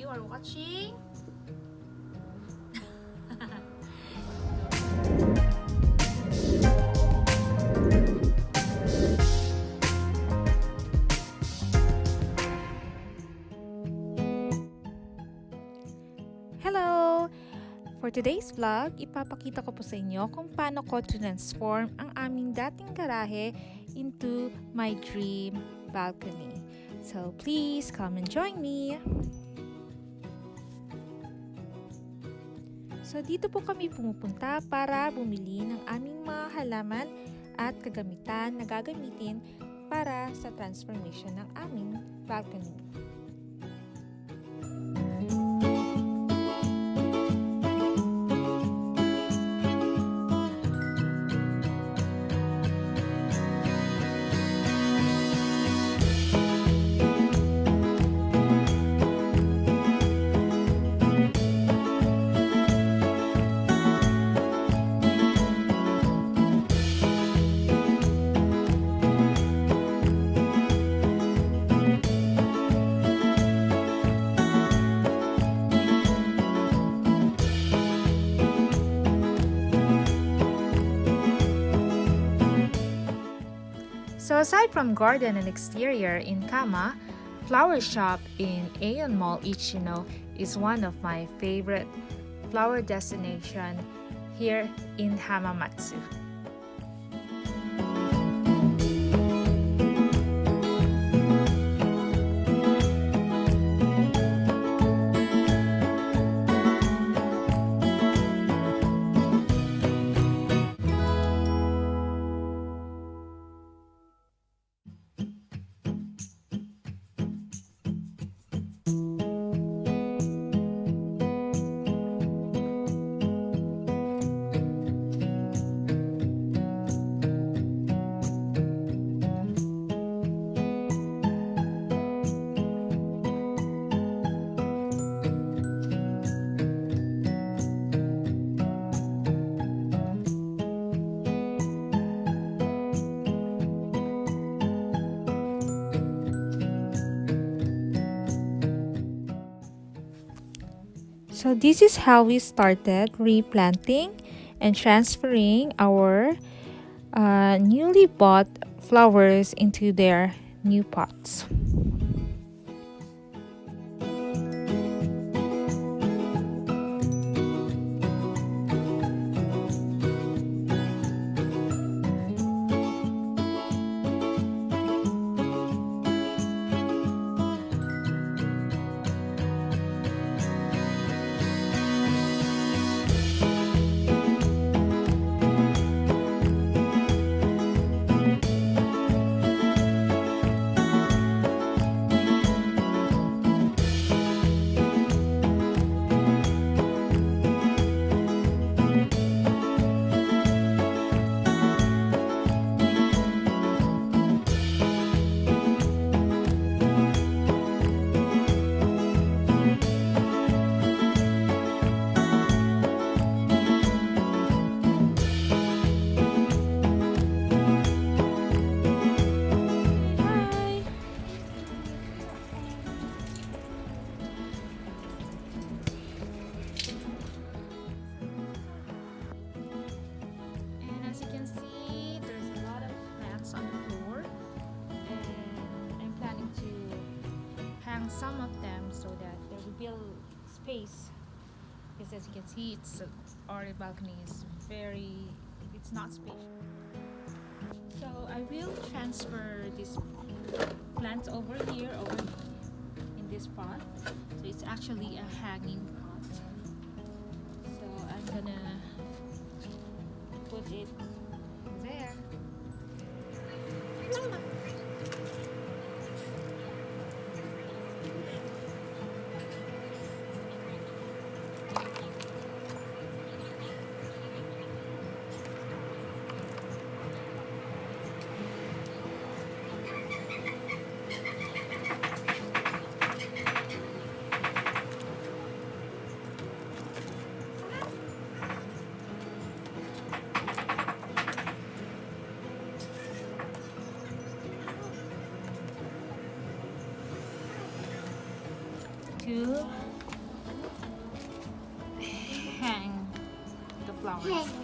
You are watching Hello! For today's vlog, ipapakita ko po sa inyo kung paano ko transform ang aming dating garahe into my dream balcony. So please come and join me! So dito po kami pumupunta para bumili ng aming mga halaman at kagamitan na gagamitin para sa transformation ng aming balcony. So aside from garden and exterior in Kama, flower shop in Aeon Mall Ichino is one of my favorite flower destination here in Hamamatsu. So this is how we started replanting and transferring our newly bought flowers into their new pots. Some of them so that there will be space, because as you can see, our balcony is it's not spacious. So I will transfer this plant over here, in this pot. So it's actually a hanging pot. So I'm gonna put it there. to flowers.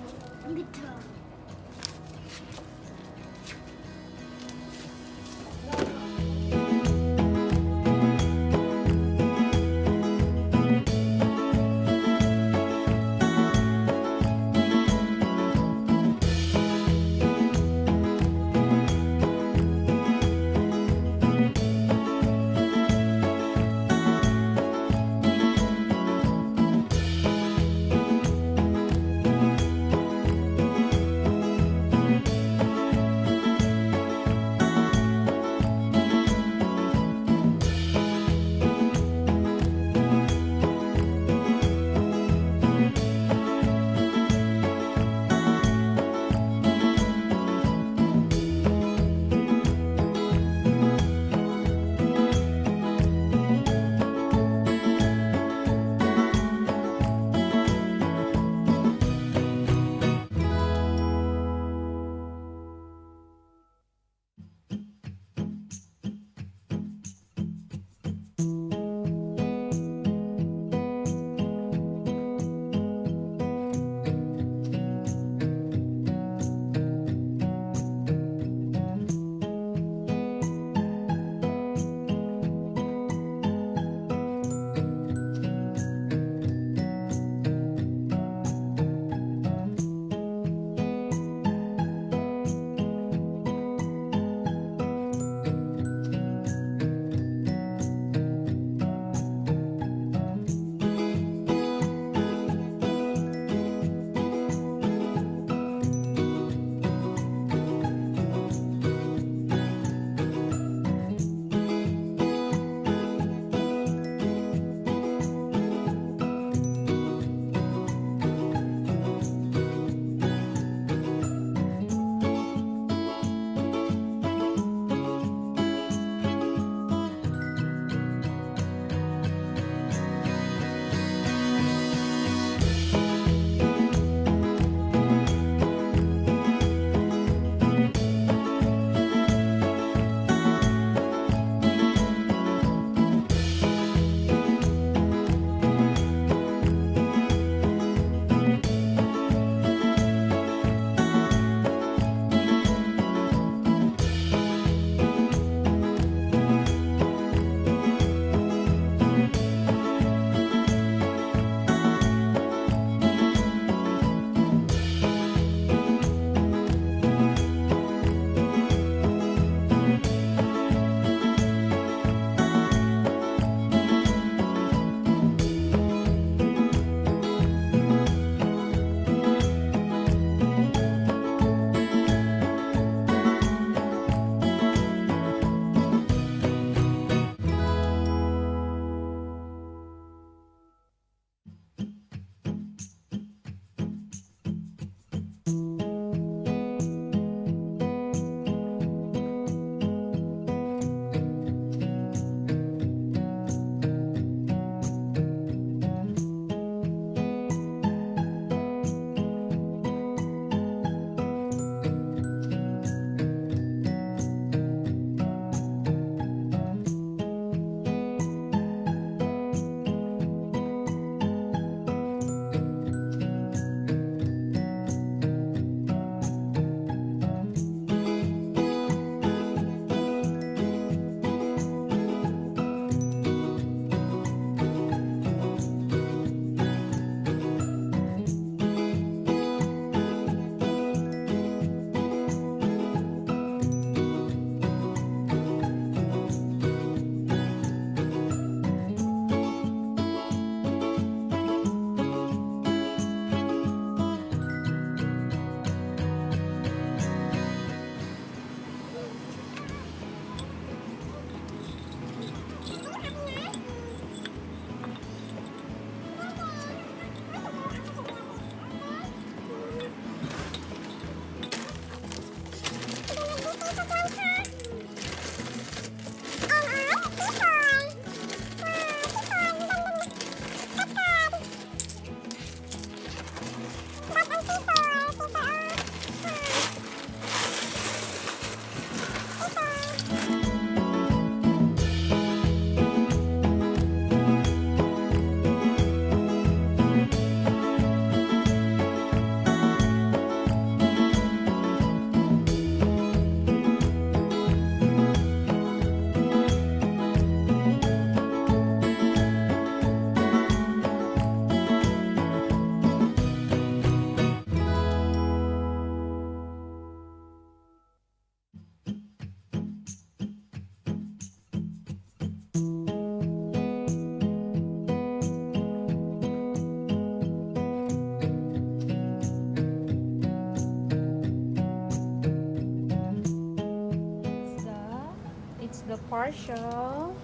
It's the partial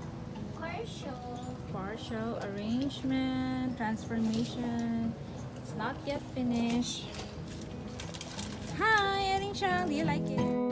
arrangement, transformation. It's not yet finished. Hi, Erin Chang, do you like it?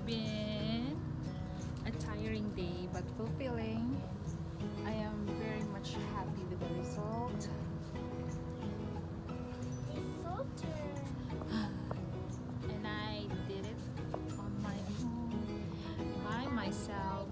Been a tiring day but fulfilling. I am very much happy with the result. And I did it on my own, by myself.